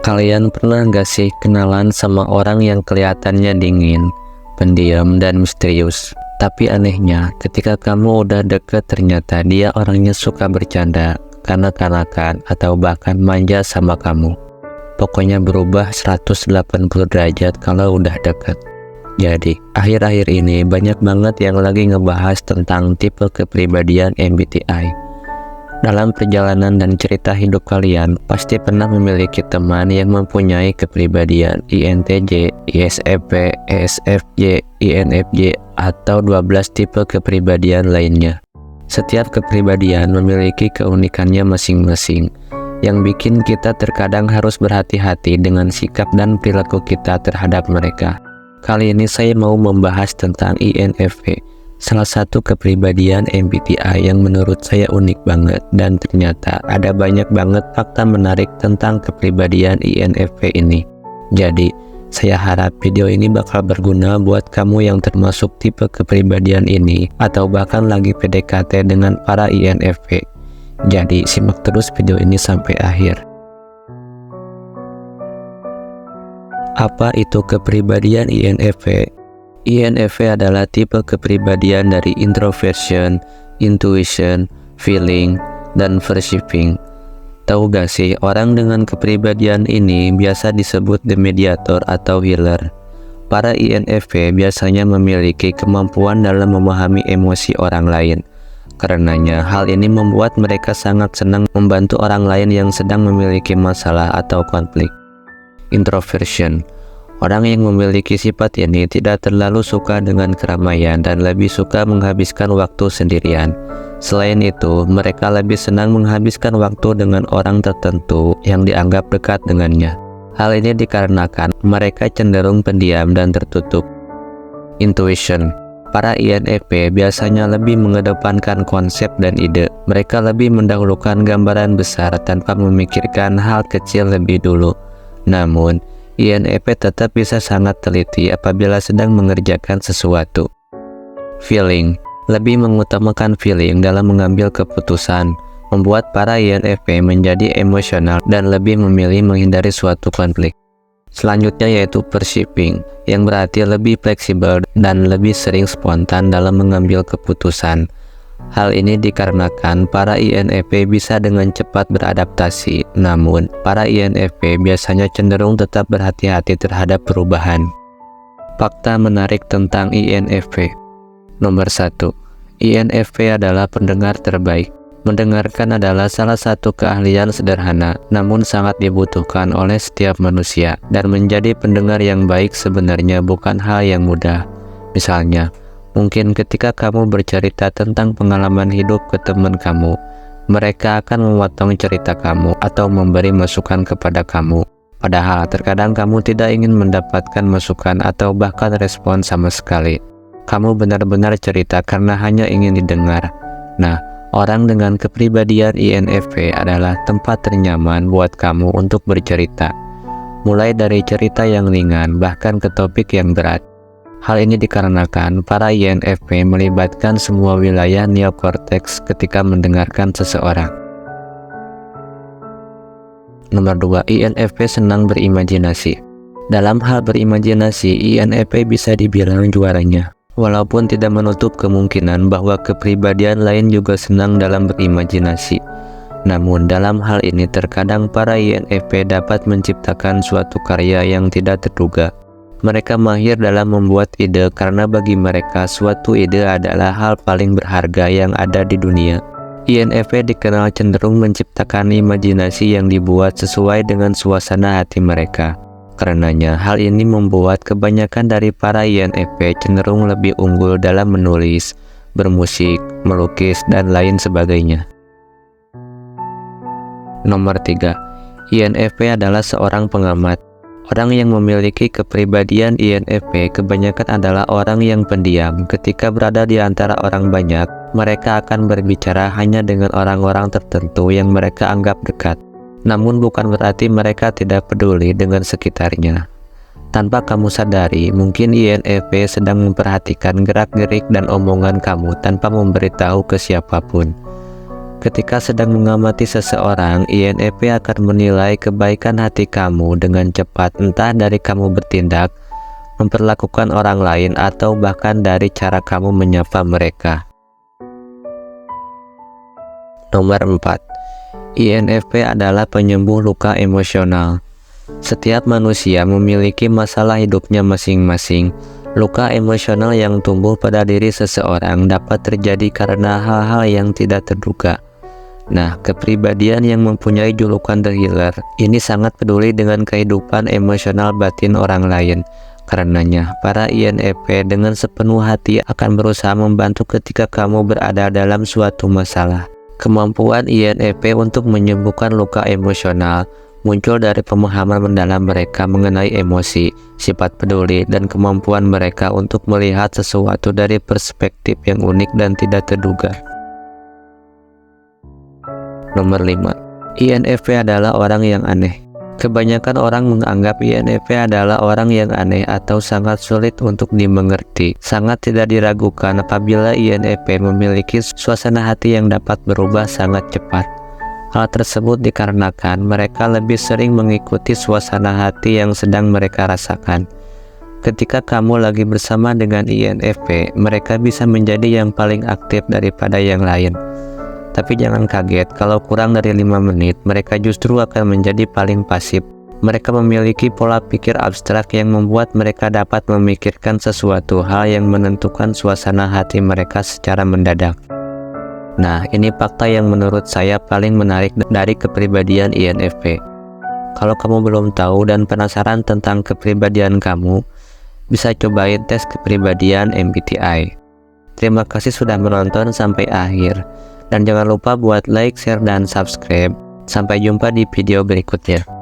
Kalian pernah gak sih kenalan sama orang yang kelihatannya dingin, pendiam, dan misterius? Tapi anehnya, ketika kamu udah deket ternyata dia orangnya suka bercanda, kanak-kanakan, atau bahkan manja sama kamu. Pokoknya berubah 180 derajat kalau udah deket. Jadi, akhir-akhir ini banyak banget yang lagi ngebahas tentang tipe kepribadian MBTI. Dalam perjalanan dan cerita hidup kalian, pasti pernah memiliki teman yang mempunyai kepribadian INTJ, ISFP, ESFJ, INFJ, atau 12 tipe kepribadian lainnya. Setiap kepribadian memiliki keunikannya masing-masing, yang bikin kita terkadang harus berhati-hati dengan sikap dan perilaku kita terhadap mereka. Kali ini saya mau membahas tentang INFP, salah satu kepribadian MBTI yang menurut saya unik banget, dan ternyata ada banyak banget fakta menarik tentang kepribadian INFP ini. Jadi, saya harap video ini bakal berguna buat kamu yang termasuk tipe kepribadian ini, atau bahkan lagi PDKT dengan para INFP. Jadi, simak terus video ini sampai akhir. Apa itu kepribadian INFP? INFP adalah tipe kepribadian dari introversion, intuition, feeling, dan perceiving. Tahu gak sih, orang dengan kepribadian ini biasa disebut the mediator atau healer. Para INFP biasanya memiliki kemampuan dalam memahami emosi orang lain. Karenanya, hal ini membuat mereka sangat senang membantu orang lain yang sedang memiliki masalah atau konflik. Introversion. Orang yang memiliki sifat ini tidak terlalu suka dengan keramaian dan lebih suka menghabiskan waktu sendirian. Selain itu, mereka lebih senang menghabiskan waktu dengan orang tertentu yang dianggap dekat dengannya. Hal ini dikarenakan mereka cenderung pendiam dan tertutup. Intuition. Para INFP biasanya lebih mengedepankan konsep dan ide. Mereka lebih mendahulukan gambaran besar tanpa memikirkan hal kecil lebih dulu. Namun, INFP tetap bisa sangat teliti apabila sedang mengerjakan sesuatu. Feeling. Lebih mengutamakan feeling dalam mengambil keputusan, membuat para INFP menjadi emosional dan lebih memilih menghindari suatu konflik. Selanjutnya yaitu perceiving, yang berarti lebih fleksibel dan lebih sering spontan dalam mengambil keputusan. Hal ini dikarenakan para INFP bisa dengan cepat beradaptasi, namun para INFP biasanya cenderung tetap berhati-hati terhadap perubahan. Fakta menarik tentang INFP. Nomor 1. INFP adalah pendengar terbaik. Mendengarkan adalah salah satu keahlian sederhana, namun sangat dibutuhkan oleh setiap manusia, dan menjadi pendengar yang baik sebenarnya bukan hal yang mudah. Misalnya, mungkin ketika kamu bercerita tentang pengalaman hidup ke teman kamu, mereka akan memotong cerita kamu atau memberi masukan kepada kamu. Padahal terkadang kamu tidak ingin mendapatkan masukan atau bahkan respon sama sekali. Kamu benar-benar cerita karena hanya ingin didengar. Nah, orang dengan kepribadian INFP adalah tempat ternyaman buat kamu untuk bercerita. Mulai dari cerita yang ringan bahkan ke topik yang berat. Hal ini dikarenakan para INFP melibatkan semua wilayah neokorteks ketika mendengarkan seseorang. Nomor 2. INFP senang berimajinasi. Dalam hal berimajinasi, INFP bisa dibilang juaranya. Walaupun tidak menutup kemungkinan bahwa kepribadian lain juga senang dalam berimajinasi. Namun dalam hal ini terkadang para INFP dapat menciptakan suatu karya yang tidak terduga. Mereka mahir dalam membuat ide karena bagi mereka suatu ide adalah hal paling berharga yang ada di dunia. INFP dikenal cenderung menciptakan imajinasi yang dibuat sesuai dengan suasana hati mereka. Karenanya, hal ini membuat kebanyakan dari para INFP cenderung lebih unggul dalam menulis, bermusik, melukis, dan lain sebagainya. Nomor 3. INFP adalah seorang pengamat. Orang yang memiliki kepribadian INFP kebanyakan adalah orang yang pendiam. Ketika berada di antara orang banyak, mereka akan berbicara hanya dengan orang-orang tertentu yang mereka anggap dekat. Namun bukan berarti mereka tidak peduli dengan sekitarnya. Tanpa kamu sadari, mungkin INFP sedang memperhatikan gerak-gerik dan omongan kamu tanpa memberitahu ke siapapun. Ketika sedang mengamati seseorang, INFP akan menilai kebaikan hati kamu dengan cepat, entah dari kamu bertindak, memperlakukan orang lain, atau bahkan dari cara kamu menyapa mereka. Nomor 4. INFP adalah penyembuh luka emosional. Setiap manusia memiliki masalah hidupnya masing-masing. Luka emosional yang tumbuh pada diri seseorang dapat terjadi karena hal-hal yang tidak terduga. Nah, kepribadian yang mempunyai julukan The Healer ini sangat peduli dengan kehidupan emosional batin orang lain. Karenanya, para INFP dengan sepenuh hati akan berusaha membantu ketika kamu berada dalam suatu masalah. Kemampuan INFP untuk menyembuhkan luka emosional muncul dari pemahaman mendalam mereka mengenai emosi, sifat peduli, dan kemampuan mereka untuk melihat sesuatu dari perspektif yang unik dan tidak terduga. Nomor 5. INFP adalah orang yang aneh. Kebanyakan orang menganggap INFP adalah orang yang aneh atau sangat sulit untuk dimengerti. Sangat tidak diragukan apabila INFP memiliki suasana hati yang dapat berubah sangat cepat. Hal tersebut dikarenakan mereka lebih sering mengikuti suasana hati yang sedang mereka rasakan. Ketika kamu lagi bersama dengan INFP, mereka bisa menjadi yang paling aktif daripada yang lain. Tapi jangan kaget kalau kurang dari 5 menit, mereka justru akan menjadi paling pasif. Mereka memiliki pola pikir abstrak yang membuat mereka dapat memikirkan sesuatu hal yang menentukan suasana hati mereka secara mendadak. Nah, ini fakta yang menurut saya paling menarik dari kepribadian INFP. Kalau kamu belum tahu dan penasaran tentang kepribadian kamu, bisa cobain tes kepribadian MBTI. Terima kasih sudah menonton sampai akhir. Dan jangan lupa buat like, share, dan subscribe. Sampai jumpa di video berikutnya.